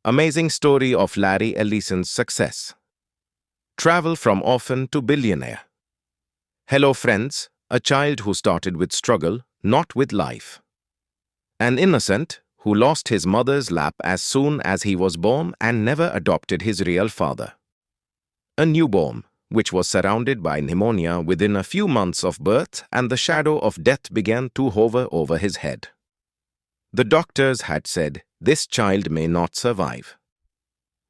Amazing story of Larry Ellison's success. Travel from orphan to billionaire. Hello friends, a child who started with struggle, not with life. An innocent who lost his mother's lap as soon as he was born and never adopted his real father. A newborn, which was surrounded by pneumonia within a few months of birth, and the shadow of death began to hover over his head. The doctors had said, "This child may not survive."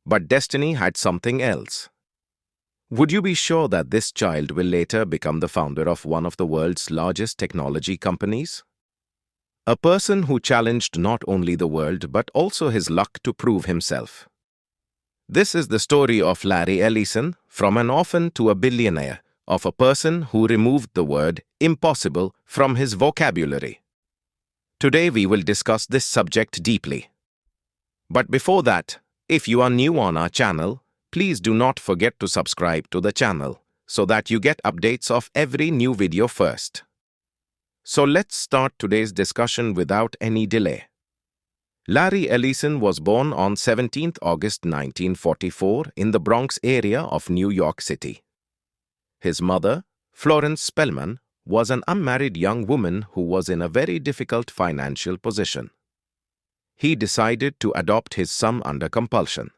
But destiny had something else. Would you be sure that this child will later become the founder of one of the world's largest technology companies? A person who challenged not only the world but also his luck to prove himself. This is the story of Larry Ellison, from an orphan to a billionaire, of a person who removed the word impossible from his vocabulary. Today we will discuss this subject deeply. But before that, if you are new on our channel, please do not forget to subscribe to the channel so that you get updates of every new video first. So let's start today's discussion without any delay. Larry Ellison was born on 17th August 1944 in the Bronx area of New York City. His mother, Florence Spellman, was an unmarried young woman who was in a very difficult financial position. He decided to adopt his son under compulsion.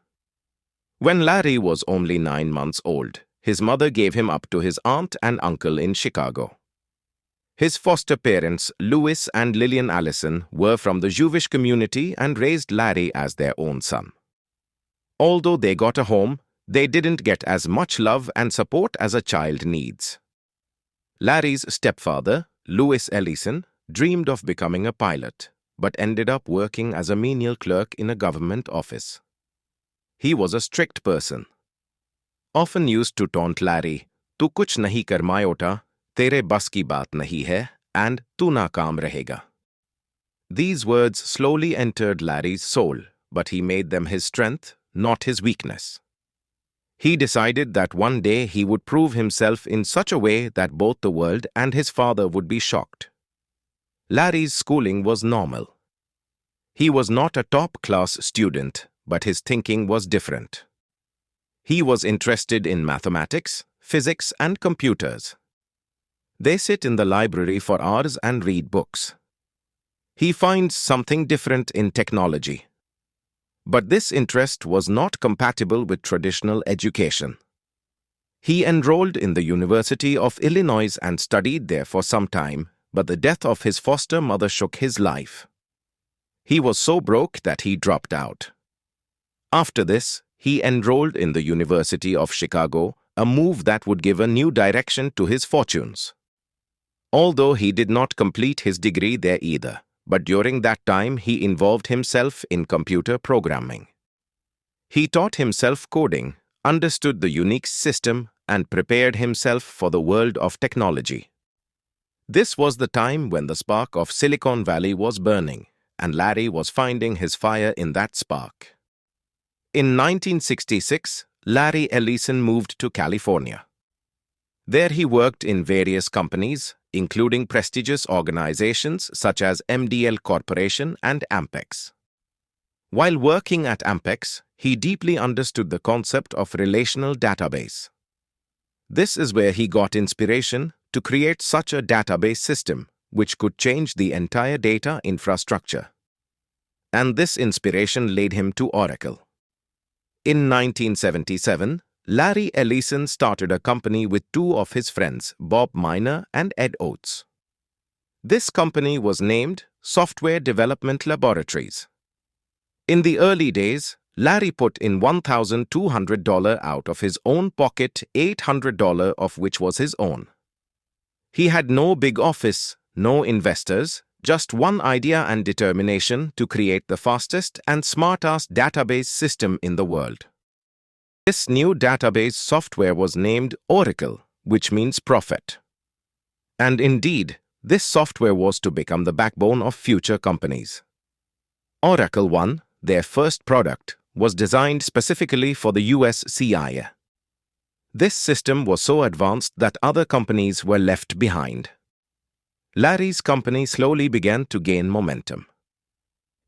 When Larry was only 9 months old, his mother gave him up to his aunt and uncle in Chicago. His foster parents, Louis and Lillian Ellison, were from the Jewish community and raised Larry as their own son. Although they got a home, they didn't get as much love and support as a child needs. Larry's stepfather, Louis Ellison, dreamed of becoming a pilot, but ended up working as a menial clerk in a government office. He was a strict person. Often used to taunt Larry, "Tu kuch nahi kar mayota, tere bas ki baat nahi hai," and "Tu naakaam rahega." These words slowly entered Larry's soul, but he made them his strength, not his weakness. He decided that one day he would prove himself in such a way that both the world and his father would be shocked. Larry's schooling was normal. He was not a top-class student, but his thinking was different. He was interested in mathematics, physics, and computers. They sit in the library for hours and read books. He finds something different in technology. But this interest was not compatible with traditional education. He enrolled in the University of Illinois and studied there for some time, but the death of his foster mother shook his life. He was so broke that he dropped out. After this, he enrolled in the University of Chicago, a move that would give a new direction to his fortunes. Although he did not complete his degree there either, but during that time he involved himself in computer programming. He taught himself coding, understood the Unix system, and prepared himself for the world of technology. This was the time when the spark of Silicon Valley was burning, and Larry was finding his fire in that spark. In 1966, Larry Ellison moved to California. There he worked in various companies, including prestigious organizations such as MDL Corporation and Ampex. While working at Ampex, he deeply understood the concept of relational database. This is where he got inspiration to create such a database system, which could change the entire data infrastructure. And this inspiration led him to Oracle. In 1977, Larry Ellison started a company with two of his friends, Bob Miner and Ed Oates. This company was named Software Development Laboratories. In the early days, Larry put in $1,200 out of his own pocket, $800 of which was his own. He had no big office, no investors, just one idea and determination to create the fastest and smartest database system in the world. This new database software was named Oracle, which means prophet. And indeed, this software was to become the backbone of future companies. Oracle One, their first product, was designed specifically for the US CIA. This system was so advanced that other companies were left behind. Larry's company slowly began to gain momentum.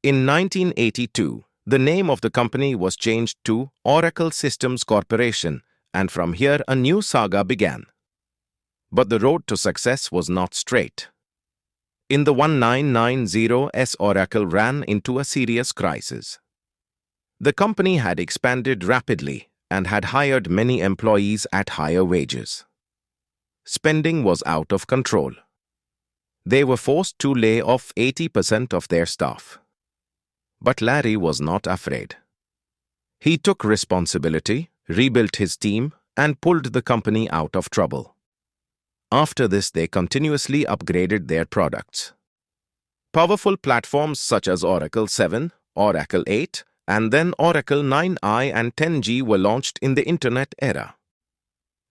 In 1982, The name of the company was changed to Oracle Systems Corporation, and from here a new saga began. But the road to success was not straight. In the 1990s, Oracle ran into a serious crisis. The company had expanded rapidly and had hired many employees at higher wages. Spending was out of control. They were forced to lay off 80% of their staff. But Larry was not afraid. He took responsibility, rebuilt his team, and pulled the company out of trouble. After this, they continuously upgraded their products. Powerful platforms such as Oracle 7, Oracle 8, and then Oracle 9i and 10G were launched in the Internet era.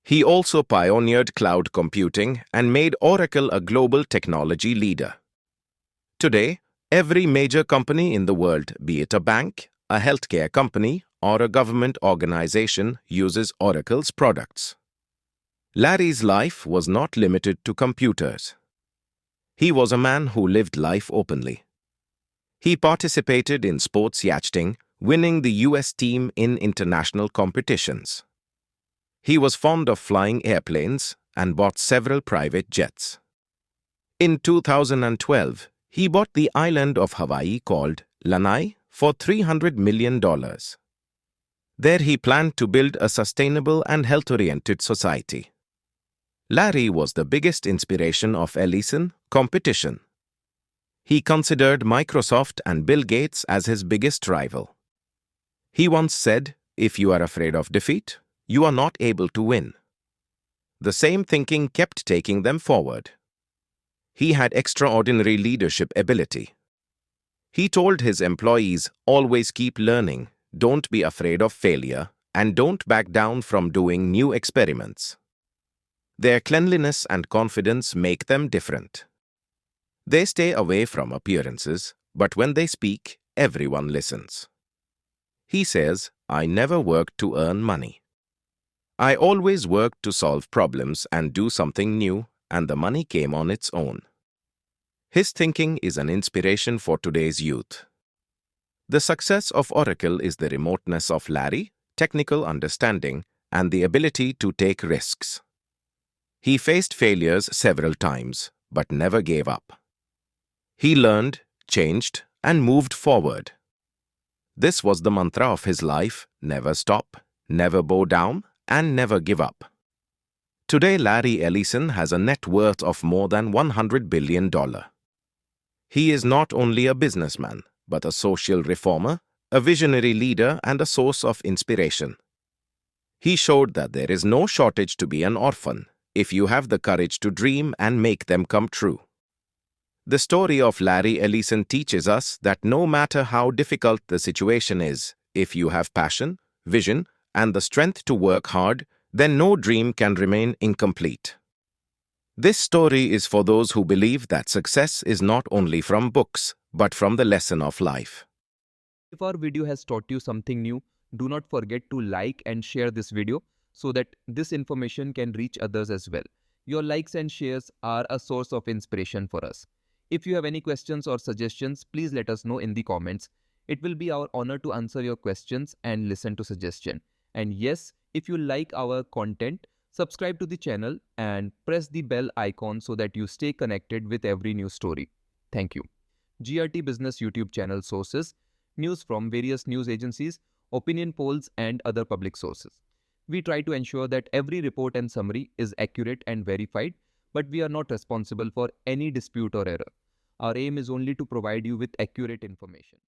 He also pioneered cloud computing and made Oracle a global technology leader. Today, every major company in the world, be it a bank, a healthcare company, or a government organization, uses Oracle's products. Larry's life was not limited to computers. He was a man who lived life openly. He participated in sports yachting, winning the US team in international competitions. He was fond of flying airplanes and bought several private jets. In 2012, he bought the island of Hawaii called Lanai for $300 million. There he planned to build a sustainable and health-oriented society. Larry was the biggest inspiration of Ellison competition. He considered Microsoft and Bill Gates as his biggest rival. He once said, "If you are afraid of defeat, you are not able to win." The same thinking kept taking them forward. He had extraordinary leadership ability. He told his employees, "Always keep learning, don't be afraid of failure, and don't back down from doing new experiments." Their cleanliness and confidence make them different. They stay away from appearances, but when they speak, everyone listens. He says, "I never worked to earn money. I always worked to solve problems and do something new, and the money came on its own." His thinking is an inspiration for today's youth. The success of Oracle is the remoteness of Larry, technical understanding, and the ability to take risks. He faced failures several times, but never gave up. He learned, changed, and moved forward. This was the mantra of his life: never stop, never bow down, and never give up. Today, Larry Ellison has a net worth of more than $100 billion. He is not only a businessman, but a social reformer, a visionary leader, and a source of inspiration. He showed that there is no shortage to be an orphan if you have the courage to dream and make them come true. The story of Larry Ellison teaches us that no matter how difficult the situation is, if you have passion, vision, and the strength to work hard, then no dream can remain incomplete. This story is for those who believe that success is not only from books, but from the lesson of life. If our video has taught you something new, do not forget to like and share this video so that this information can reach others as well. Your likes and shares are a source of inspiration for us. If you have any questions or suggestions, please let us know in the comments. It will be our honor to answer your questions and listen to suggestions. And yes, if you like our content, subscribe to the channel and press the bell icon so that you stay connected with every new story. Thank you. GRT Business YouTube channel sources: news from various news agencies, opinion polls, and other public sources. We try to ensure that every report and summary is accurate and verified, but we are not responsible for any dispute or error. Our aim is only to provide you with accurate information.